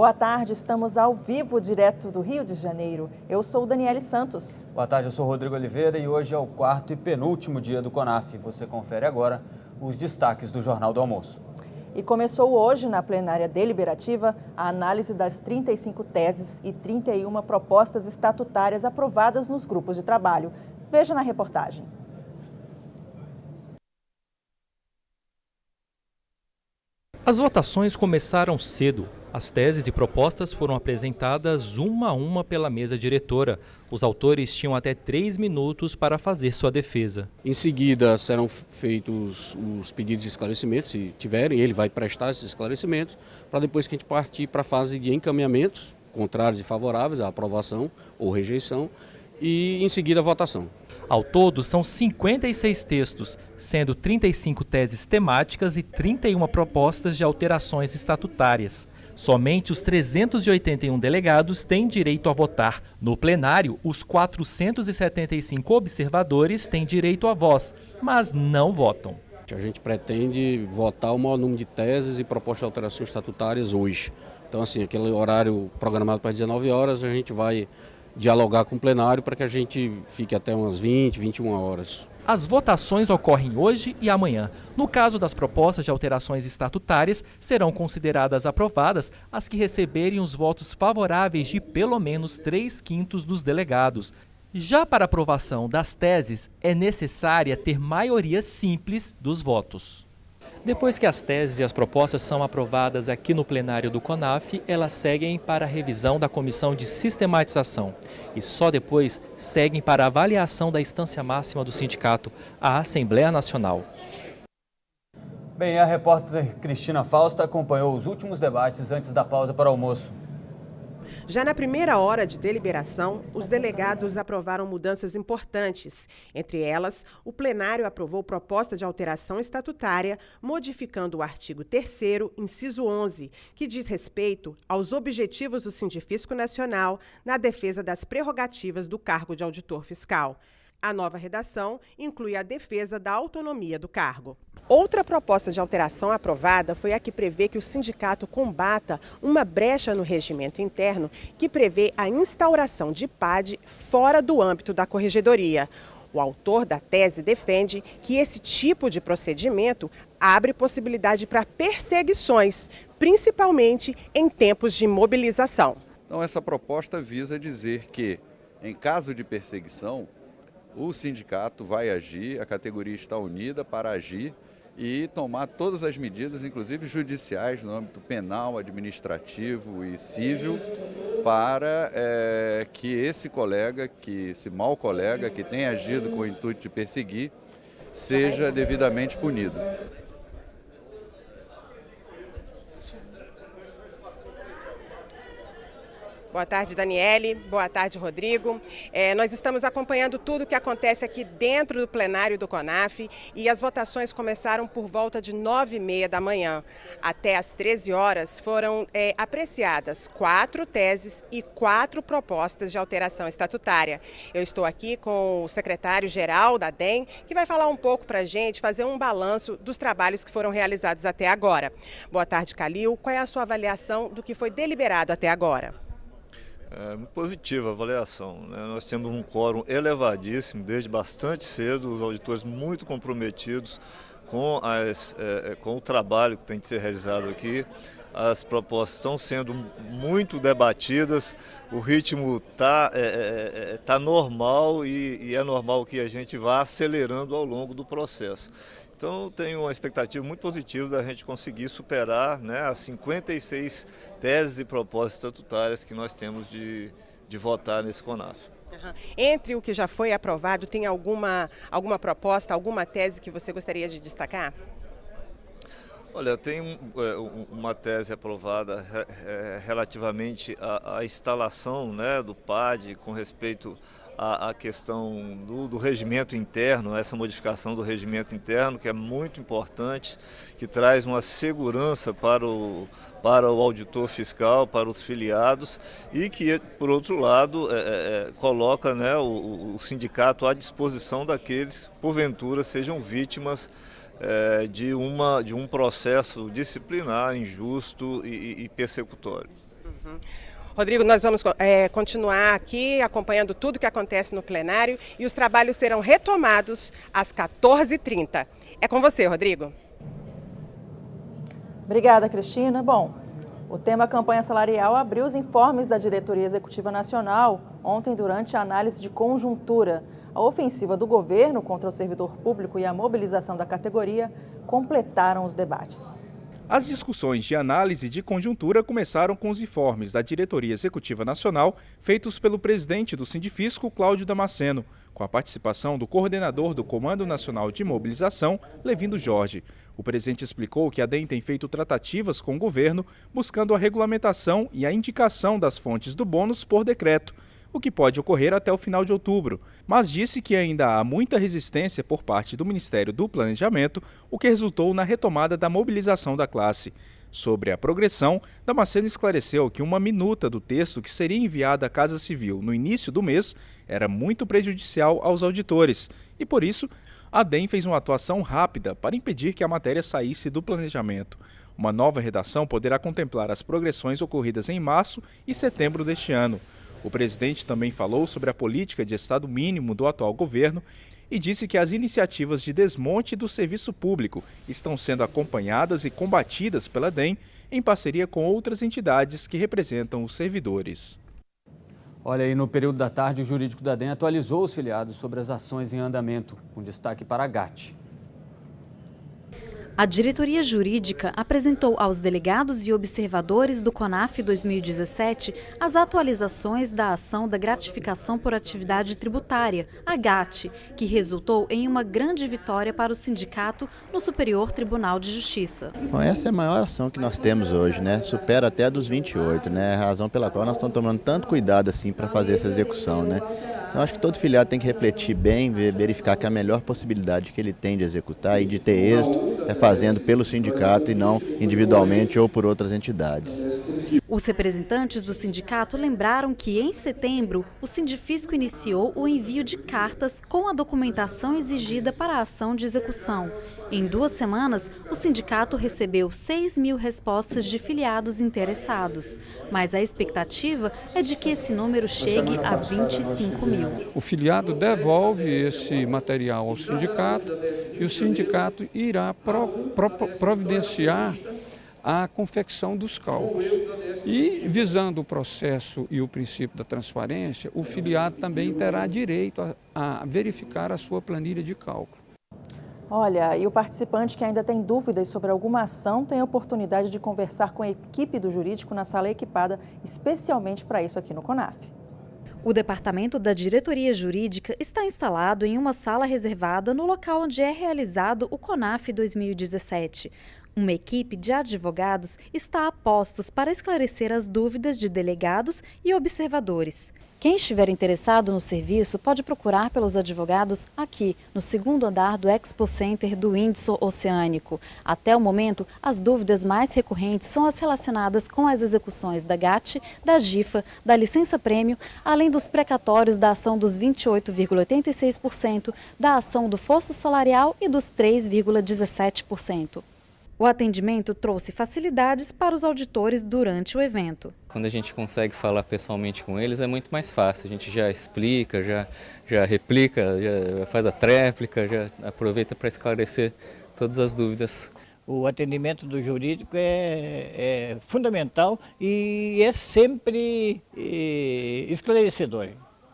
Boa tarde, estamos ao vivo, direto do Rio de Janeiro. Eu sou Daniele Santos. Boa tarde, eu sou Rodrigo Oliveira e hoje é o quarto e penúltimo dia do CONAF. Você confere agora os destaques do Jornal do Almoço. E começou hoje, na plenária deliberativa, a análise das 35 teses e 31 propostas estatutárias aprovadas nos grupos de trabalho. Veja na reportagem. As votações começaram cedo. As teses e propostas foram apresentadas uma a uma pela mesa diretora. Os autores tinham até 3 minutos para fazer sua defesa. Em seguida serão feitos os pedidos de esclarecimento, se tiverem, ele vai prestar esses esclarecimentos, para depois que a gente partir para a fase de encaminhamentos, contrários e favoráveis à aprovação ou rejeição, e em seguida a votação. Ao todo, são 56 textos, sendo 35 teses temáticas e 31 propostas de alterações estatutárias. Somente os 381 delegados têm direito a votar. No plenário, os 475 observadores têm direito à voz, mas não votam. A gente pretende votar o maior número de teses e propostas de alterações estatutárias hoje. Então, assim, aquele horário programado para as 19 horas, a gente vai dialogar com o plenário para que a gente fique até umas 20, 21 horas. As votações ocorrem hoje e amanhã. No caso das propostas de alterações estatutárias, serão consideradas aprovadas as que receberem os votos favoráveis de pelo menos 3/5 dos delegados. Já para aprovação das teses, é necessária ter maioria simples dos votos. Depois que as teses e as propostas são aprovadas aqui no plenário do CONAF, elas seguem para a revisão da Comissão de Sistematização e só depois seguem para a avaliação da instância máxima do sindicato, a Assembleia Nacional. Bem, a repórter Cristina Fausto acompanhou os últimos debates antes da pausa para o almoço. Já na primeira hora de deliberação, os delegados aprovaram mudanças importantes. Entre elas, o plenário aprovou proposta de alteração estatutária, modificando o artigo 3º, inciso 11, que diz respeito aos objetivos do Sindifisco Nacional na defesa das prerrogativas do cargo de auditor fiscal. A nova redação inclui a defesa da autonomia do cargo. Outra proposta de alteração aprovada foi a que prevê que o sindicato combata uma brecha no regimento interno que prevê a instauração de PAD fora do âmbito da corregedoria. O autor da tese defende que esse tipo de procedimento abre possibilidade para perseguições, principalmente em tempos de mobilização. Então, essa proposta visa dizer que, em caso de perseguição, o sindicato vai agir, a categoria está unida para agir e tomar todas as medidas, inclusive judiciais, no âmbito penal, administrativo e civil, para que esse mau colega que tem agido com o intuito de perseguir, seja devidamente punido. Boa tarde, Daniele. Boa tarde, Rodrigo. Nós estamos acompanhando tudo o que acontece aqui dentro do plenário do CONAF e as votações começaram por volta de 9h30 da manhã. Até às 13 horas foram apreciadas 4 teses e 4 propostas de alteração estatutária. Eu estou aqui com o secretário-geral da DEM, que vai falar um pouco para a gente, fazer um balanço dos trabalhos que foram realizados até agora. Boa tarde, Calil. Qual é a sua avaliação do que foi deliberado até agora? É muito positiva a avaliação, né? Nós temos um quórum elevadíssimo, desde bastante cedo, os auditores muito comprometidos com o trabalho que tem de ser realizado aqui. As propostas estão sendo muito debatidas, o ritmo tá normal e é normal que a gente vá acelerando ao longo do processo. Então, tenho uma expectativa muito positiva da gente conseguir superar, né, as 56 teses e propostas estatutárias que nós temos de votar nesse CONAF. Entre o que já foi aprovado, tem alguma proposta, alguma tese que você gostaria de destacar? Olha, tem uma tese aprovada relativamente à instalação, né, do PAD com respeito à questão do regimento interno, essa modificação do regimento interno, que é muito importante, que traz uma segurança para o auditor fiscal, para os filiados e que, por outro lado, coloca, né, o sindicato à disposição daqueles que, porventura, sejam vítimas de um processo disciplinar injusto e persecutório. Rodrigo, nós vamos continuar aqui acompanhando tudo que acontece no plenário e os trabalhos serão retomados às 14h30. É com você, Rodrigo. Obrigada, Cristina. Bom, o tema campanha salarial abriu os informes da Diretoria Executiva Nacional ontem durante a análise de conjuntura. A ofensiva do governo contra o servidor público e a mobilização da categoria completaram os debates. As discussões de análise de conjuntura começaram com os informes da Diretoria Executiva Nacional feitos pelo presidente do Sindifisco, Cláudio Damasceno, com a participação do coordenador do Comando Nacional de Mobilização, Levindo Jorge. O presidente explicou que a DEM tem feito tratativas com o governo, buscando a regulamentação e a indicação das fontes do bônus por decreto, o que pode ocorrer até o final de outubro, mas disse que ainda há muita resistência por parte do Ministério do Planejamento, o que resultou na retomada da mobilização da classe. Sobre a progressão, Damasceno esclareceu que uma minuta do texto que seria enviada à Casa Civil no início do mês era muito prejudicial aos auditores e, por isso, a DEM fez uma atuação rápida para impedir que a matéria saísse do planejamento. Uma nova redação poderá contemplar as progressões ocorridas em março e setembro deste ano. O presidente também falou sobre a política de Estado mínimo do atual governo e disse que as iniciativas de desmonte do serviço público estão sendo acompanhadas e combatidas pela DEM em parceria com outras entidades que representam os servidores. Olha, aí no período da tarde, o jurídico da DEM atualizou os filiados sobre as ações em andamento, com destaque para a GAT. A diretoria jurídica apresentou aos delegados e observadores do CONAF 2017 as atualizações da ação da gratificação por atividade tributária, a GAT, que resultou em uma grande vitória para o sindicato no Superior Tribunal de Justiça. Bom, essa é a maior ação que nós temos hoje, né? Supera até a dos 28, né? A razão pela qual nós estamos tomando tanto cuidado assim para fazer essa execução, né? Então, acho que todo filiado tem que refletir bem, verificar que a melhor possibilidade que ele tem de executar e de ter êxito é fazendo pelo sindicato e não individualmente ou por outras entidades. Os representantes do sindicato lembraram que, em setembro, o Sindifisco iniciou o envio de cartas com a documentação exigida para a ação de execução. Em 2 semanas, o sindicato recebeu 6.000 respostas de filiados interessados, mas a expectativa é de que esse número chegue a 25.000. O filiado devolve esse material ao sindicato e o sindicato irá providenciar a confecção dos cálculos. E, visando o processo e o princípio da transparência, o filiado também terá direito a verificar a sua planilha de cálculo. Olha, e o participante que ainda tem dúvidas sobre alguma ação tem a oportunidade de conversar com a equipe do jurídico na sala equipada especialmente para isso aqui no CONAF. O departamento da diretoria jurídica está instalado em uma sala reservada no local onde é realizado o CONAF 2017. Uma equipe de advogados está a postos para esclarecer as dúvidas de delegados e observadores. Quem estiver interessado no serviço pode procurar pelos advogados aqui, no 2º andar do Expo Center do Índice Oceânico. Até o momento, as dúvidas mais recorrentes são as relacionadas com as execuções da GAT, da GIFA, da licença-prêmio, além dos precatórios da ação dos 28,86%, da ação do fosso salarial e dos 3,17%. O atendimento trouxe facilidades para os auditores durante o evento. Quando a gente consegue falar pessoalmente com eles é muito mais fácil, a gente já explica, já replica, já faz a tréplica, já aproveita para esclarecer todas as dúvidas. O atendimento do jurídico é fundamental e é sempre esclarecedor.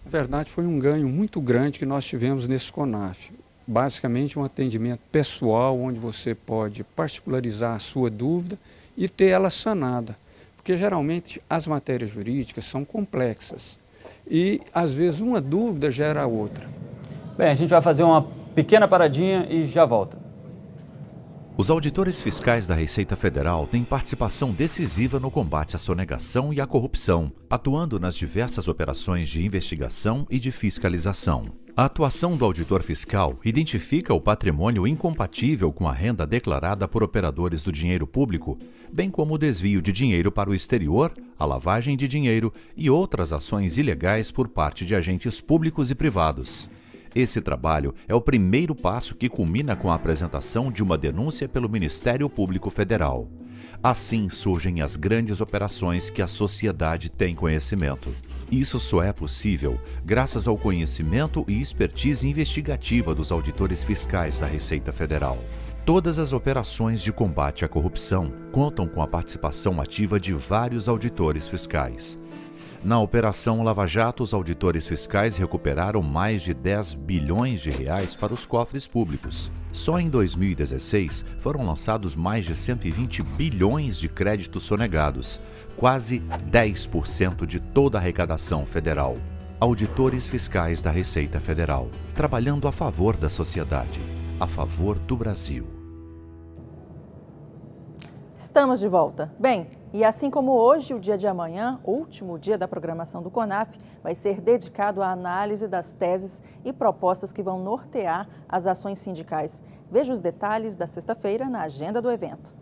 Na verdade, foi um ganho muito grande que nós tivemos nesse CONAF. Basicamente um atendimento pessoal, onde você pode particularizar a sua dúvida e ter ela sanada. Porque geralmente as matérias jurídicas são complexas e às vezes uma dúvida gera a outra. Bem, a gente vai fazer uma pequena paradinha e já volta. Os auditores fiscais da Receita Federal têm participação decisiva no combate à sonegação e à corrupção, atuando nas diversas operações de investigação e de fiscalização. A atuação do auditor fiscal identifica o patrimônio incompatível com a renda declarada por operadores do dinheiro público, bem como o desvio de dinheiro para o exterior, a lavagem de dinheiro e outras ações ilegais por parte de agentes públicos e privados. Esse trabalho é o primeiro passo que culmina com a apresentação de uma denúncia pelo Ministério Público Federal. Assim surgem as grandes operações que a sociedade tem conhecimento. Isso só é possível graças ao conhecimento e expertise investigativa dos auditores fiscais da Receita Federal. Todas as operações de combate à corrupção contam com a participação ativa de vários auditores fiscais. Na Operação Lava Jato, os auditores fiscais recuperaram mais de 10 bilhões de reais para os cofres públicos. Só em 2016 foram lançados mais de 120 bilhões de créditos sonegados, quase 10% de toda a arrecadação federal. Auditores fiscais da Receita Federal, trabalhando a favor da sociedade, a favor do Brasil. Estamos de volta. Bem, e assim como hoje, o dia de amanhã, último dia da programação do CONAF, vai ser dedicado à análise das teses e propostas que vão nortear as ações sindicais. Veja os detalhes da sexta-feira na agenda do evento.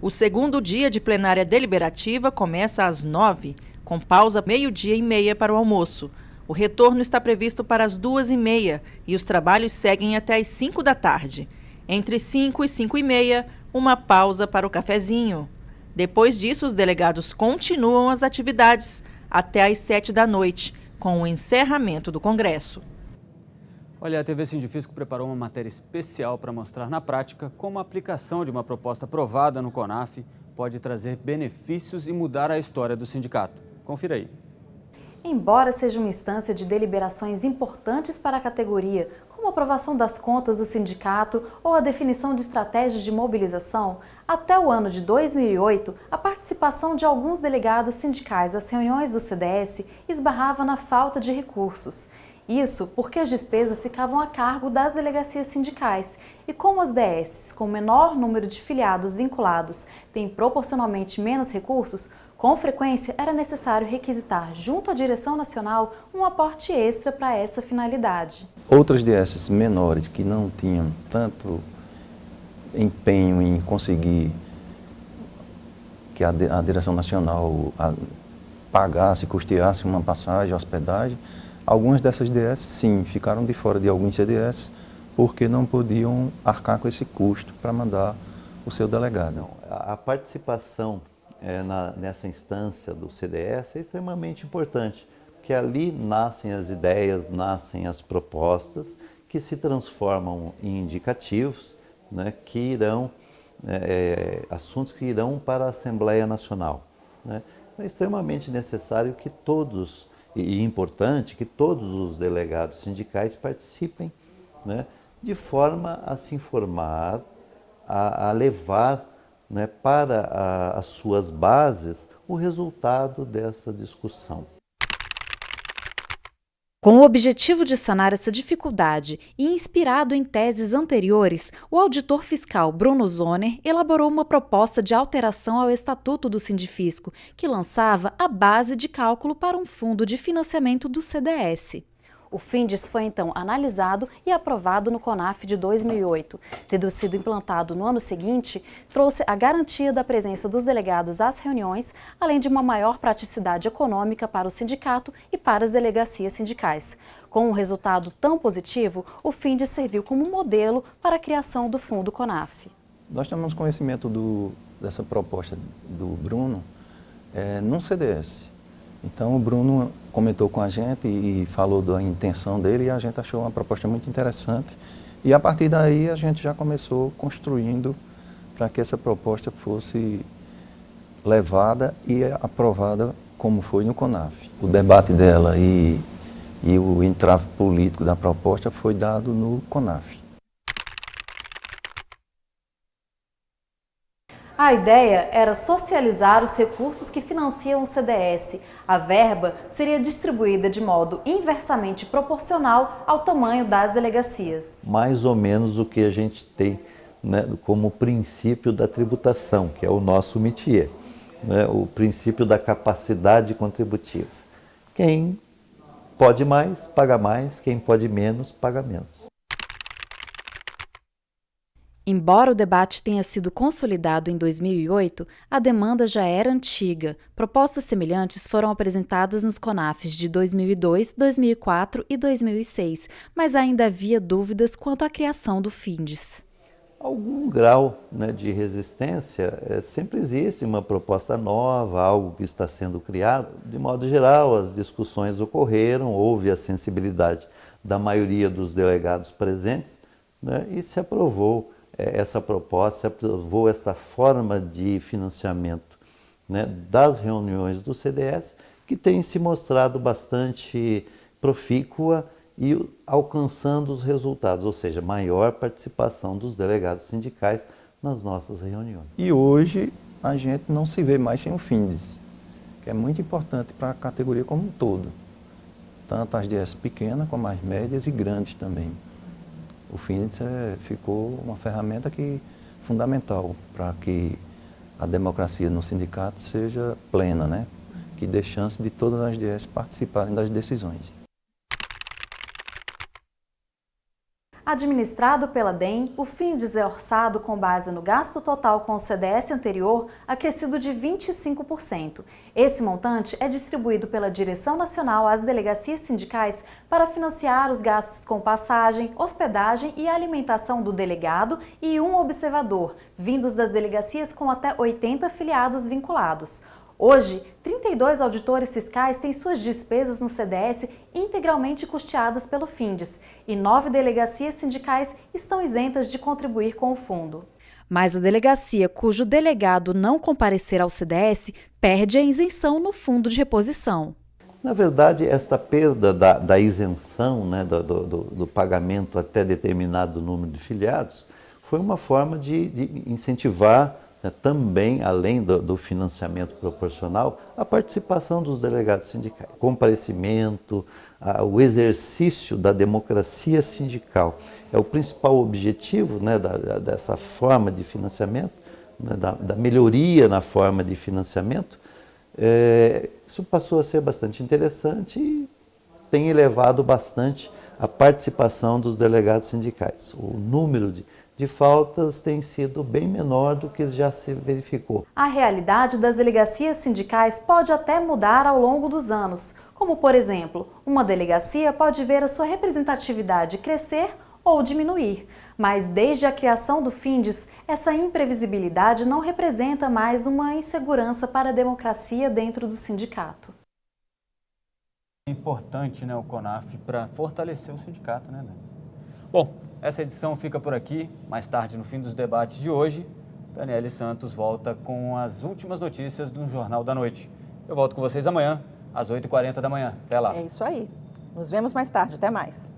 O segundo dia de plenária deliberativa começa às 9h, com pausa 12h30 para o almoço. O retorno está previsto para as 2h30 e os trabalhos seguem até às 5 da tarde. Entre 5 e 5h30, uma pausa para o cafezinho. Depois disso, os delegados continuam as atividades até às 7 da noite, com o encerramento do Congresso. Olha, a TV Sindifisco preparou uma matéria especial para mostrar na prática como a aplicação de uma proposta aprovada no CONAF pode trazer benefícios e mudar a história do sindicato. Confira aí. Embora seja uma instância de deliberações importantes para a categoria, como a aprovação das contas do sindicato ou a definição de estratégias de mobilização, até o ano de 2008, a participação de alguns delegados sindicais às reuniões do CDS esbarrava na falta de recursos. Isso porque as despesas ficavam a cargo das delegacias sindicais e como as DSs, com menor número de filiados vinculados, têm proporcionalmente menos recursos, com frequência era necessário requisitar junto à direção nacional um aporte extra para essa finalidade. Outras DSs menores que não tinham tanto empenho em conseguir que a direção nacional pagasse, custeasse uma passagem, hospedagem, algumas dessas DS, sim, ficaram de fora de alguns CDS porque não podiam arcar com esse custo para mandar o seu delegado. Não, a participação nessa instância do CDS é extremamente importante, porque ali nascem as ideias, nascem as propostas que se transformam em indicativos, né, que irão, assuntos que irão para a Assembleia Nacional. Né? É extremamente necessário que todos, e importante que todos os delegados sindicais participem, né, de forma a se informar, a levar, né, para as suas bases o resultado dessa discussão. Com o objetivo de sanar essa dificuldade e inspirado em teses anteriores, o auditor fiscal Bruno Zoner elaborou uma proposta de alteração ao Estatuto do Sindifisco, que lançava a base de cálculo para um fundo de financiamento do CDS. O FINDES foi então analisado e aprovado no CONAF de 2008. Tendo sido implantado no ano seguinte, trouxe a garantia da presença dos delegados às reuniões, além de uma maior praticidade econômica para o sindicato e para as delegacias sindicais. Com um resultado tão positivo, o FINDES serviu como modelo para a criação do Fundo CONAF. Nós temos conhecimento dessa proposta do Bruno num CDS. Então o Bruno comentou com a gente e falou da intenção dele e a gente achou uma proposta muito interessante. E a partir daí a gente já começou construindo para que essa proposta fosse levada e aprovada como foi no CONAF. O debate dela e o entrave político da proposta foi dado no CONAF. A ideia era socializar os recursos que financiam o CDS. A verba seria distribuída de modo inversamente proporcional ao tamanho das delegacias. Mais ou menos o que a gente tem, né, como princípio da tributação, que é o nosso métier, né, o princípio da capacidade contributiva. Quem pode mais, paga mais, quem pode menos, paga menos. Embora o debate tenha sido consolidado em 2008, a demanda já era antiga. Propostas semelhantes foram apresentadas nos CONAFs de 2002, 2004 e 2006, mas ainda havia dúvidas quanto à criação do FINDES. algum grau, né, de resistência. Sempre existe uma proposta nova, algo que está sendo criado. De modo geral, as discussões ocorreram, houve a sensibilidade da maioria dos delegados presentes, né, e se aprovou essa proposta, se aprovou essa forma de financiamento, né, das reuniões do CDS, que tem se mostrado bastante profícua e alcançando os resultados, ou seja, maior participação dos delegados sindicais nas nossas reuniões. E hoje a gente não se vê mais sem o FINDES, que é muito importante para a categoria como um todo, tanto as DS pequenas como as médias e grandes também. O FINDES ficou uma ferramenta fundamental para que a democracia no sindicato seja plena, né? Que dê chance de todas as DS participarem das decisões. Administrado pela DEM, o FINDES é orçado com base no gasto total com o CDS anterior, acrescido de 25%. Esse montante é distribuído pela Direção Nacional às delegacias sindicais para financiar os gastos com passagem, hospedagem e alimentação do delegado e um observador, vindos das delegacias com até 80 filiados vinculados. Hoje, 32 auditores fiscais têm suas despesas no CDS integralmente custeadas pelo FINDES e 9 delegacias sindicais estão isentas de contribuir com o fundo. Mas a delegacia cujo delegado não comparecer ao CDS perde a isenção no fundo de reposição. Na verdade, esta perda da isenção, né, do pagamento até determinado número de filiados foi uma forma de incentivar, né, também, além do financiamento proporcional, a participação dos delegados sindicais. Comparecimento, o exercício da democracia sindical é o principal objetivo, né, dessa forma de financiamento, né, da melhoria na forma de financiamento. Isso passou a ser bastante interessante e tem elevado bastante a participação dos delegados sindicais. O número de faltas tem sido bem menor do que já se verificou. A realidade das delegacias sindicais pode até mudar ao longo dos anos, como, por exemplo, uma delegacia pode ver a sua representatividade crescer ou diminuir, mas desde a criação do FINDES, essa imprevisibilidade não representa mais uma insegurança para a democracia dentro do sindicato. É importante, né, o CONAF para fortalecer o sindicato, né, Dani? Bom, essa edição fica por aqui. Mais tarde, no fim dos debates de hoje, Daniele Santos volta com as últimas notícias do Jornal da Noite. Eu volto com vocês amanhã, às 8h40 da manhã. Até lá. É isso aí. Nos vemos mais tarde. Até mais.